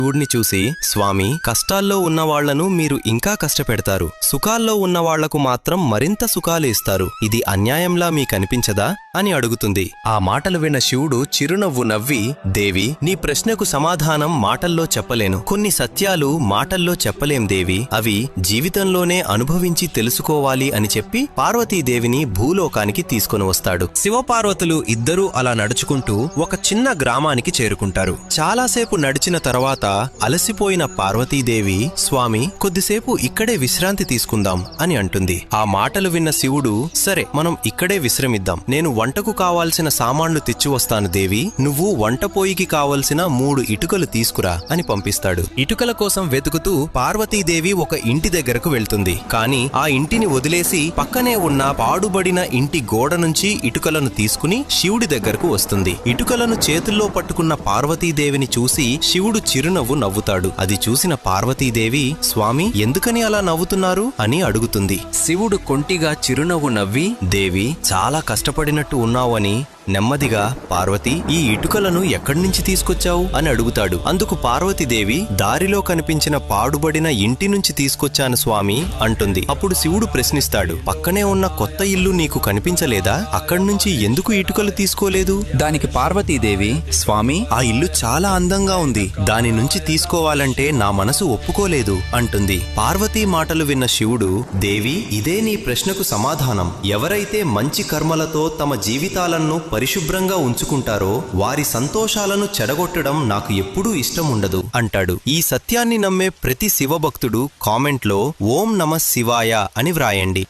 శివుడిని చూసి, స్వామి, కష్టాల్లో ఉన్న వాళ్లను మీరు ఇంకా కష్టపెడతారు, సుఖాల్లో ఉన్న వాళ్లకు మాత్రం మరింత సుఖాలు ఇస్తారు, ఇది అన్యాయంలా మీకనిపించదా అని అడుగుతుంది. ఆ మాటలు విన్న శివుడు చిరునవ్వు నవ్వి, దేవి, నీ ప్రశ్నకు సమాధానం మాటల్లో చెప్పలేను. కొన్ని సత్యాలు మాటల్లో చెప్పలేం దేవి, అవి జీవితంలోనే అనుభవించి తెలుసుకోవాలి అని చెప్పి పార్వతీదేవిని భూలోకానికి తీసుకొని వస్తాడు. శివపార్వతులు ఇద్దరూ అలా నడుచుకుంటూ ఒక చిన్న గ్రామానికి చేరుకుంటారు. చాలాసేపు నడిచిన తర్వాత అలసిపోయిన పార్వతీదేవి, స్వామి, కొద్దిసేపు ఇక్కడే విశ్రాంతి తీసుకుందాం అని అంటుంది. ఆ మాటలు విన్న శివుడు, సరే, మనం ఇక్కడే విశ్రమిద్దాం. నేను వంటకు కావాల్సిన సామాన్లు తెచ్చివస్తాను దేవి, నువ్వు వంటపోయికి కావలసిన 3 ఇటుకలు తీసుకురా అని పంపిస్తాడు. ఇటుకల కోసం వెతుకుతూ పార్వతీదేవి ఒక ఇంటి దగ్గరకు వెళ్తుంది. కాని ఆ ఇంటిని వదిలేసి పక్కనే ఉన్న పాడుబడిన ఇంటి గోడ నుంచి ఇటుకలను తీసుకుని శివుడి దగ్గరకు వస్తుంది. ఇటుకలను చేతుల్లో పట్టుకున్న పార్వతీదేవిని చూసి శివుడు చిరునవ్వు నవ్వుతాడు. అది చూసిన పార్వతీదేవి, స్వామి, ఎందుకని అలా నవ్వుతున్నారు అని అడుగుతుంది. శివుడు కొంటిగా చిరునవ్వు నవ్వి, దేవి, చాలా కష్టపడినట్టు ఉన్నావని నెమ్మదిగా, పార్వతి, ఈ ఇటుకలను ఎక్కడ్నుంచి తీసుకొచ్చావు అని అడుగుతాడు. అందుకు పార్వతీదేవి, దారిలో కనిపించిన పాడుబడిన ఇంటి నుంచి తీసుకొచ్చాను స్వామి అంటుంది. అప్పుడు శివుడు ప్రశ్నిస్తాడు, పక్కనే ఉన్న కొత్త ఇల్లు నీకు కనిపించలేదా? అక్కడ్నుంచి ఎందుకు ఇటుకలు తీసుకోలేదు? దానికి పార్వతీదేవి, స్వామి, ఆ ఇల్లు చాలా అందంగా ఉంది, దాని నుంచి తీసుకోవాలంటే నా మనసు ఒప్పుకోలేదు అంటుంది. పార్వతీ మాటలు విన్న శివుడు, దేవి, ఇదే నీ ప్రశ్నకు సమాధానం. ఎవరైతే మంచి కర్మలతో తమ జీవితాలను పరిశుభ్రంగా ఉంచుకుంటారో వారి సంతోషాలను చెడగొట్టడం నాకు ఎప్పుడూ ఇష్టం ఉండదు అంటాడు. ఈ సత్యాన్ని నమ్మే ప్రతి శివభక్తుడు కామెంట్లో ఓం నమః శివాయ అని వ్రాయండి.